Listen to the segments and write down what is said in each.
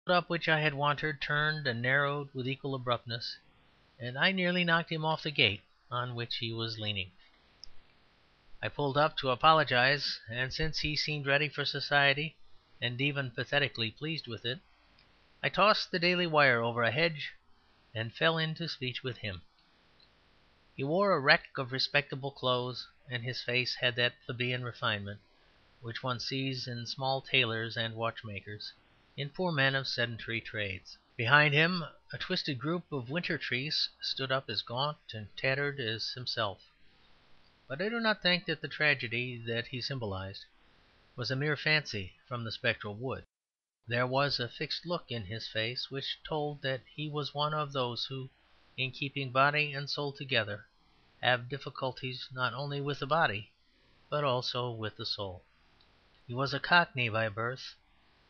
up which I had wandered turned and narrowed with equal abruptness, and I nearly knocked him off the gate on which he was leaning. I pulled up to apologize, and since he seemed ready for society, and even pathetically pleased with it, I tossed the Daily Wire over a hedge and fell into speech with him. He wore a wreck of respectable clothes, and his face had that plebeian refinement which one sees in small tailors and watchmakers, in poor men of sedentary trades. Behind him a twisted group of winter trees stood up as gaunt and tattered as himself. But I do not think that the tragedy that he symbolized was a mere fancy from the spectral wood. There was a fixed look in his face which told that he was one of those who, in keeping body and soul together, have difficulties not only with the body but also with the soul. He was a Cockney by birth,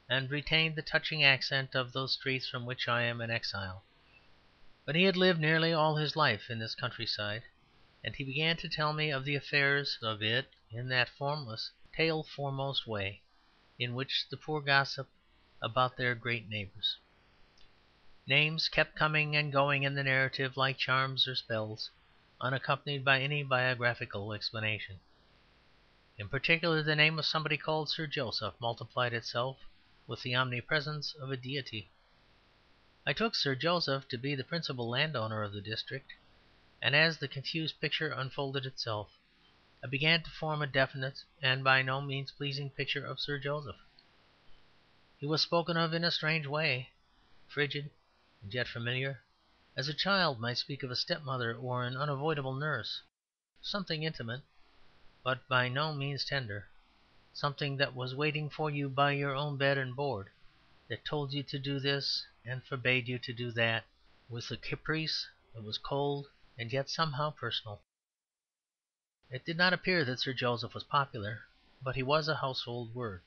and retained the touching accent of those streets from which I am an exile. But he had lived nearly all his life in this countryside, and he began to tell me of the affairs of it in that formless, tail foremost way in which the poor gossip about their great neighbours. Names kept coming and going in the narrative like charms or spells, unaccompanied by any biographical explanation. In particular, the name of somebody called Sir Joseph multiplied itself with the omnipresence of a deity. I took Sir Joseph to be the principal landowner of the district, and as the confused picture unfolded itself, I began to form a definite and by no means pleasing picture of Sir Joseph. He was spoken of in a strange way, frigid and yet familiar, as a child might speak of a stepmother or an unavoidable nurse, something intimate but by no means tender, something that was waiting for you by your own bed and board, that told you to do this and forbade you to do that, with a caprice that was cold and yet somehow personal. It did not appear that Sir Joseph was popular, but he was a household word.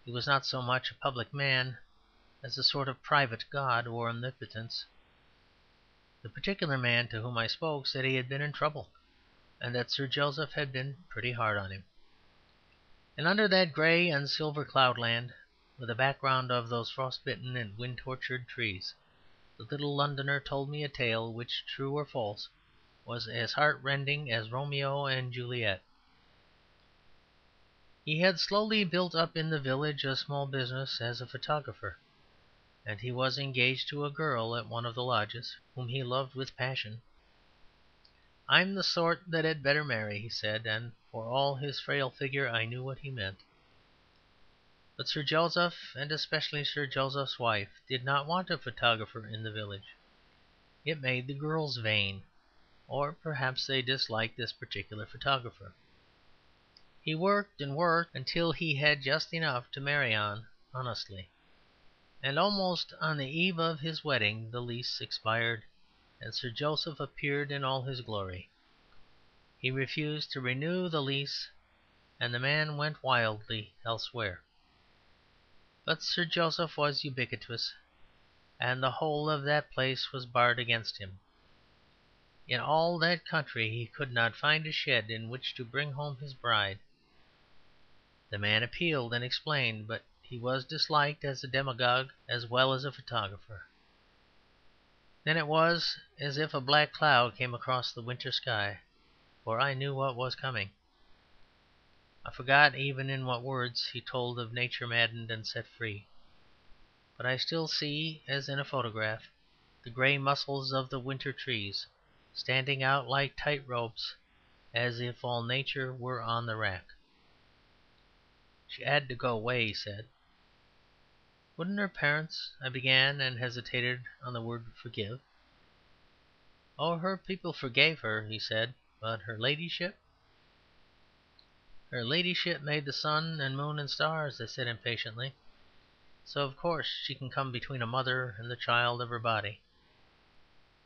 He was not so much a public man as a sort of private god or omnipotence. The particular man to whom I spoke said he had been in trouble, and that Sir Joseph had been pretty hard on him. And under that grey and silver cloudland, with a background of those frost-bitten and wind-tortured trees, the little Londoner told me a tale which, true or false, was as heart-rending as Romeo and Juliet. He had slowly built up in the village a small business as a photographer, and he was engaged to a girl at one of the lodges whom he loved with passion. "I'm the sort that had better marry," he said, and for all his frail figure I knew what he meant. But Sir Joseph, and especially Sir Joseph's wife, did not want a photographer in the village. It made the girls vain, or perhaps they disliked this particular photographer. He worked and worked until he had just enough to marry on honestly, and almost on the eve of his wedding the lease expired, and Sir Joseph appeared in all his glory. He refused to renew the lease, and the man went wildly elsewhere. But Sir Joseph was ubiquitous, and the whole of that place was barred against him. In all that country he could not find a shed in which to bring home his bride. The man appealed and explained, but he was disliked as a demagogue as well as a photographer. Then it was as if a black cloud came across the winter sky, for I knew what was coming. I forgot even in what words he told of nature maddened and set free, but I still see, as in a photograph, the grey muscles of the winter trees standing out like tight ropes, as if all nature were on the rack. "She had to go away," he said. "Wouldn't her parents—" I began, and hesitated on the word forgive. "Oh, her people forgave her," he said, "but her ladyship—" "Her ladyship made the sun and moon and stars," I said impatiently, "so of course she can come between a mother and the child of her body."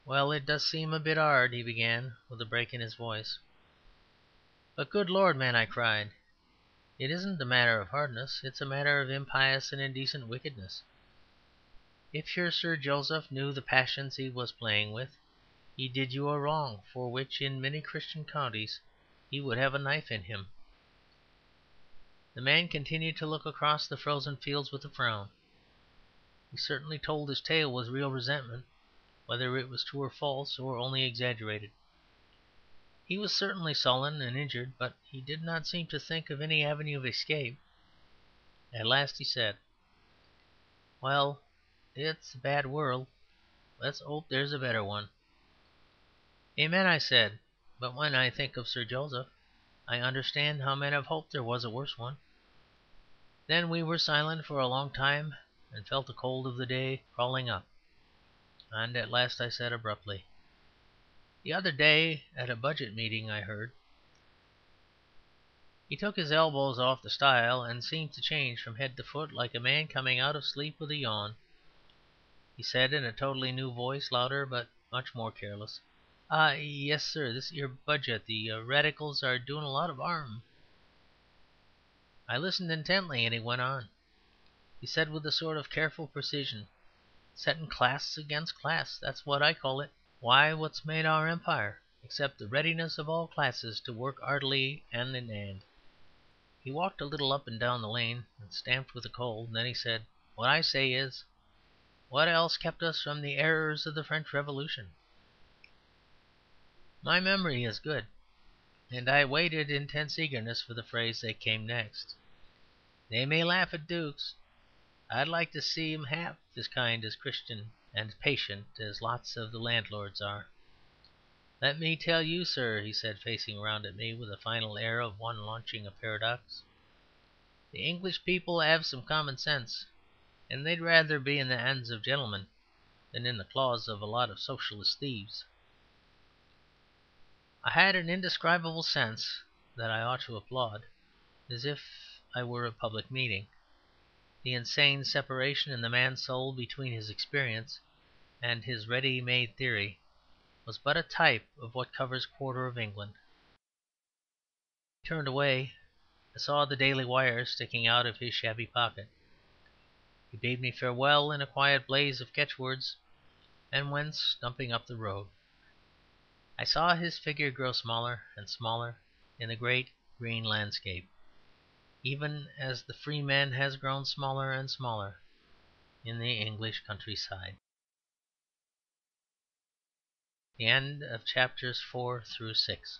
"Well, it does seem a bit 'ard," he began, with a break in his voice. "But, good Lord, man," I cried, "it isn't a matter of hardness. It's a matter of impious and indecent wickedness. If your Sir Joseph knew the passions he was playing with, he did you a wrong for which in many Christian counties he would have a knife in him." The man continued to look across the frozen fields with a frown. He certainly told his tale with real resentment, whether it was true or false, or only exaggerated. He was certainly sullen and injured, but he did not seem to think of any avenue of escape. At last he said, "Well, it's a bad world. Let's hope there's a better one." "Amen," I said; "but when I think of Sir Joseph, I understand how men have hoped there was a worse one." Then we were silent for a long time, and felt the cold of the day crawling up. And at last I said abruptly, "The other day at a Budget meeting I heard." He took his elbows off the stile, and seemed to change from head to foot like a man coming out of sleep with a yawn. He said in a totally new voice, louder but much more careless, "Ah, yes, sir, this 'ere Budget, the Radicals are doing a lot of 'arm." I listened intently, and he went on. He said with a sort of careful precision, "Setting class against class, that's what I call it. Why, what's made our empire except the readiness of all classes to work 'eartily 'and in 'and?" He walked a little up and down the lane, and stamped with the cold. Then he said, "What I say is, what else kept us from the errors of the French Revolution?" My memory is good, and I waited in tense eagerness for the phrase that came next. "They may laugh at dukes. I'd like to see 'em half as kind as Christian and patient as lots of the landlords are. Let me tell you, sir," he said, facing round at me with the final air of one launching a paradox, "the English people 'ave some common sense, and they'd rather be in the 'ands of gentlemen than in the claws of a lot of Socialist thieves." I had an indescribable sense that I ought to applaud, as if I were a public meeting. The insane separation in the man's soul between his experience and his ready made theory was but a type of what covers a quarter of England. He turned away. I saw the Daily Wire sticking out of his shabby pocket. He bade me farewell in a quiet blaze of catchwords, and went stumping up the road. I saw his figure grow smaller and smaller in the great green landscape, even as the free man has grown smaller and smaller in the English countryside. The end of chapters 4 through 6.